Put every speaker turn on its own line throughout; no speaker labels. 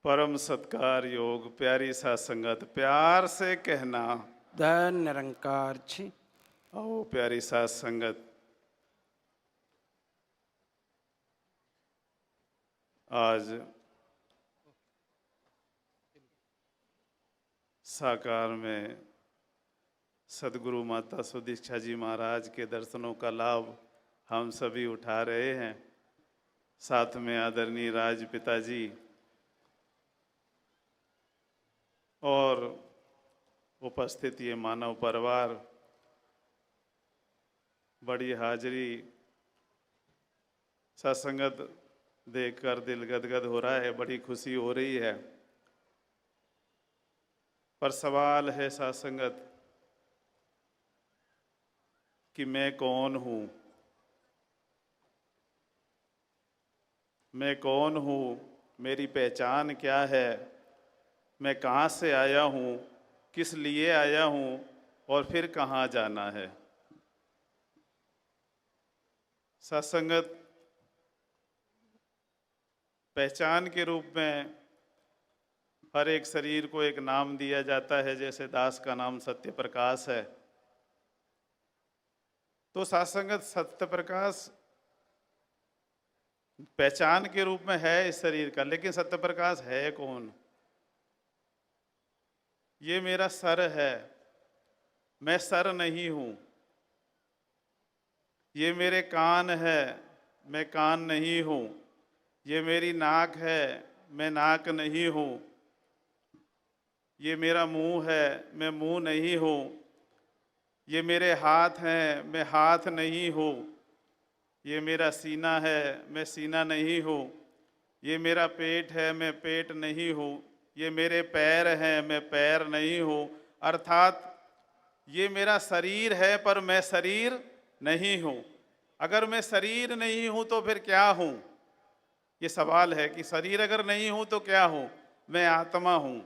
परम सत्कार योग प्यारी सा संगत प्यार से कहना
धन निरंकार छी।
आओ प्यारी सा संगत, आज साकार में सदगुरु माता सुदीक्षा जी महाराज के दर्शनों का लाभ हम सभी उठा रहे हैं। साथ में आदरणीय राज पिताजी और उपस्थित ये मानव परिवार, बड़ी हाजिरी सत्संगत देखकर दिल गदगद हो रहा है, बड़ी खुशी हो रही है। पर सवाल है सत्संगत कि मैं कौन हूँ, मैं कौन हूँ, मेरी पहचान क्या है, मैं कहाँ से आया हूँ, किस लिए आया हूँ और फिर कहाँ जाना है। सत्संगत पहचान के रूप में हर एक शरीर को एक नाम दिया जाता है, जैसे दास का नाम सत्य प्रकाश है। तो सत्संगत सत्य प्रकाश पहचान के रूप में है इस शरीर का, लेकिन सत्य प्रकाश है कौन? ये मेरा सर है, मैं सर नहीं हूं। ये मेरे कान है, मैं कान नहीं हूं। ये मेरी नाक है, मैं नाक नहीं हूं। ये मेरा मुंह है, मैं मुंह नहीं हूं। ये मेरे हाथ हैं, मैं हाथ नहीं हूं। ये मेरा सीना है, मैं सीना नहीं हूं। ये मेरा पेट है, मैं पेट नहीं हूं। ये मेरे पैर हैं, मैं पैर नहीं हूं। अर्थात ये मेरा शरीर है पर मैं शरीर नहीं हूं। अगर मैं शरीर नहीं हूं तो फिर क्या हूं? ये सवाल है कि शरीर अगर नहीं हूं तो क्या हूं? मैं आत्मा हूं।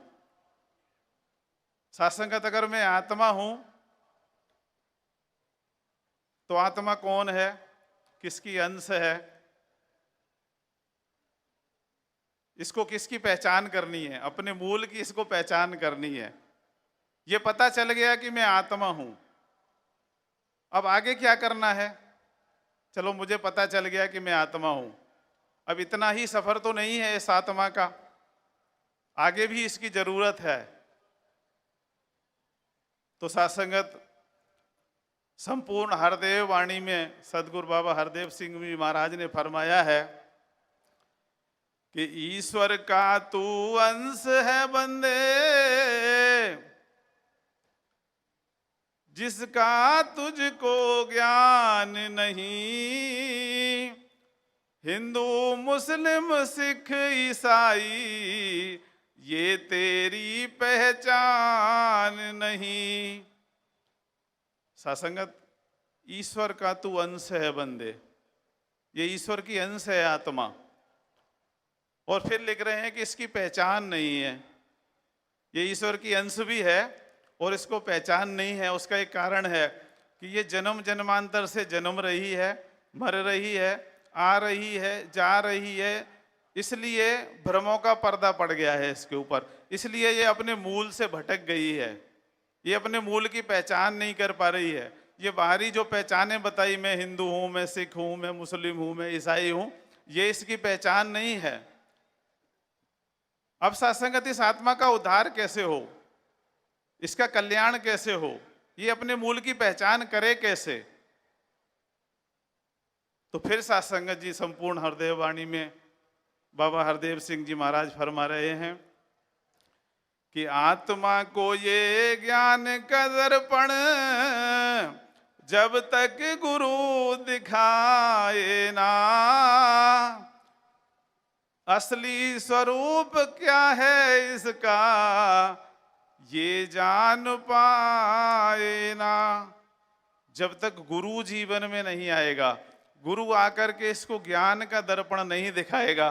सत्संगत अगर मैं आत्मा हूं तो आत्मा कौन है, किसकी अंश है, इसको किसकी पहचान करनी है? अपने मूल की इसको पहचान करनी है। ये पता चल गया कि मैं आत्मा हूं, अब आगे क्या करना है? चलो मुझे पता चल गया कि मैं आत्मा हूं, अब इतना ही सफर तो नहीं है इस आत्मा का, आगे भी इसकी जरूरत है। तो सत्संगत संपूर्ण हरदेव वाणी में सदगुरु बाबा हरदेव सिंह जी महाराज ने फरमाया है कि ईश्वर का तू अंश है बंदे, जिसका तुझको ज्ञान नहीं। हिंदू मुस्लिम सिख ईसाई ये तेरी पहचान नहीं। सत्संगत ईश्वर का तू अंश है बंदे, ये ईश्वर की अंश है आत्मा। और फिर लिख रहे हैं कि इसकी पहचान नहीं है। ये ईश्वर की अंश भी है और इसको पहचान नहीं है। उसका एक कारण है कि ये जन्म जन्मांतर से जन्म रही है, मर रही है, आ रही है, जा रही है, इसलिए भ्रमों का पर्दा पड़ गया है इसके ऊपर। इसलिए ये अपने मूल से भटक गई है, ये अपने मूल की पहचान नहीं कर पा रही है। ये बाहरी जो पहचानें बताई, मैं हिंदू हूं, मैं सिख हूं, मैं मुस्लिम हूं, मैं ईसाई हूं, ये इसकी पहचान नहीं है। अब सत्संगत इस आत्मा का उद्धार कैसे हो, इसका कल्याण कैसे हो, ये अपने मूल की पहचान करे कैसे? तो फिर सत्संगत जी संपूर्ण हरदेव वाणी में बाबा हरदेव सिंह जी महाराज फरमा रहे हैं कि आत्मा को ये ज्ञान का दर्पण जब तक गुरु दिखाए ना, असली स्वरूप क्या है इसका ये जान पाए ना। जब तक गुरु जीवन में नहीं आएगा, गुरु आकर के इसको ज्ञान का दर्पण नहीं दिखाएगा,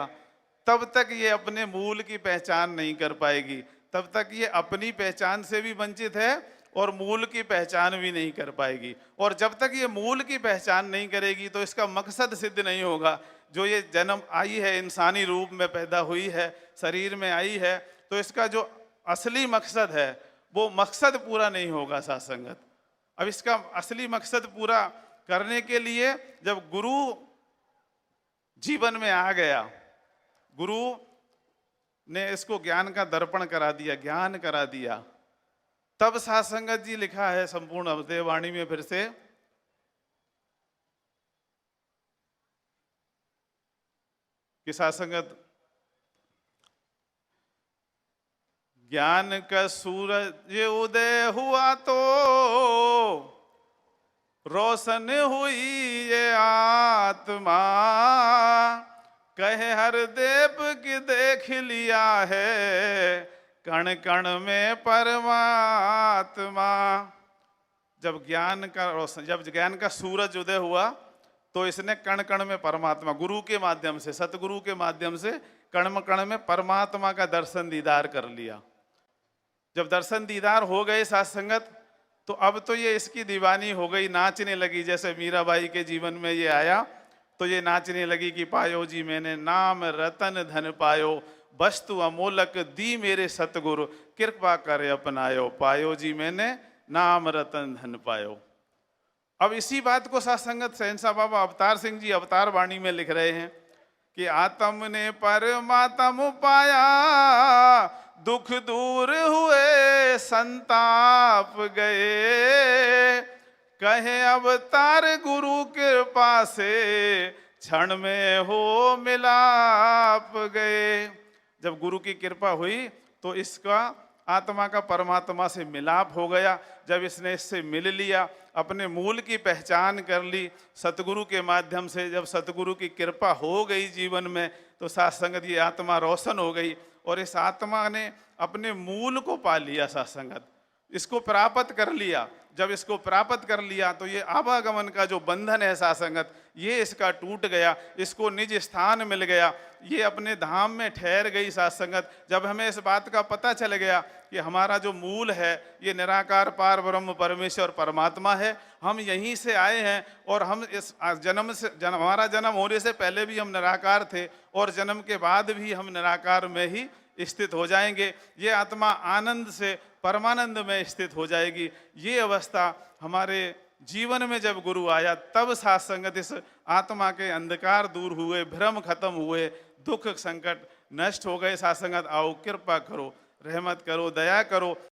तब तक ये अपने मूल की पहचान नहीं कर पाएगी। तब तक ये अपनी पहचान से भी वंचित है और मूल की पहचान भी नहीं कर पाएगी। और जब तक ये मूल की पहचान नहीं करेगी तो इसका मकसद सिद्ध नहीं होगा। जो ये जन्म आई है, इंसानी रूप में पैदा हुई है, शरीर में आई है, तो इसका जो असली मकसद है वो मकसद पूरा नहीं होगा साथ संगत। अब इसका असली मकसद पूरा करने के लिए जब गुरु जीवन में आ गया, गुरु ने इसको ज्ञान का दर्पण करा दिया, ज्ञान करा दिया, तब साथ संगत जी लिखा है संपूर्ण अवधेय वाणी में फिर से कि साथ संगत ज्ञान का सूरज उदय हुआ तो रोशन हुई ये आत्मा, कहे हर देव की देख लिया है कण कण में परमात्मा। जब ज्ञान का सूरज उदय हुआ तो इसने कण कण में परमात्मा, गुरु के माध्यम से, सतगुरु के माध्यम से कण कण में परमात्मा का दर्शन दीदार कर लिया। जब दर्शन दीदार हो गए साथ संगत, तो अब तो ये इसकी दीवानी हो गई, नाचने लगी। जैसे मीराबाई के जीवन में ये आया तो ये नाचने लगी कि पायो जी मैंने नाम रतन धन पायो, वस्तु अमोलक दी मेरे सतगुरु, कृपा करे अपनायो, पायो जी मैंने नाम रतन धन पायो। अब इसी बात को साथ संगत शहंशाह बाबा अवतार सिंह जी अवतार वाणी में लिख रहे हैं कि आत्म ने परमात्म पाया, दुख दूर हुए संताप गए, कहे अवतार गुरु कृपा से क्षण में हो मिलाप गए। जब गुरु की कृपा हुई तो इसका आत्मा का परमात्मा से मिलाप हो गया। जब इसने इससे मिल लिया, अपने मूल की पहचान कर ली सतगुरु के माध्यम से, जब सतगुरु की कृपा हो गई जीवन में, तो साथ संगत ये आत्मा रोशन हो गई और इस आत्मा ने अपने मूल को पा लिया साथ संगत, इसको प्राप्त कर लिया। जब इसको प्राप्त कर लिया तो ये आवागमन का जो बंधन है साथ संगत, ये इसका टूट गया, इसको निज स्थान मिल गया, ये अपने धाम में ठहर गई साथ संगत। जब हमें इस बात का पता चल गया कि हमारा जो मूल है ये निराकार पार ब्रह्म परमेश्वर परमात्मा है, हम यहीं से आए हैं और हम इस हमारा जन्म होने से पहले भी हम निराकार थे और जन्म के बाद भी हम निराकार में ही स्थित हो जाएंगे। ये आत्मा आनंद से परमानंद में स्थित हो जाएगी। ये अवस्था हमारे जीवन में जब गुरु आया तब साथ संगत इस आत्मा के अंधकार दूर हुए, भ्रम खत्म हुए, दुख संकट नष्ट हो गए। साथ संगत आओ कृपा करो, रहमत करो, दया करो,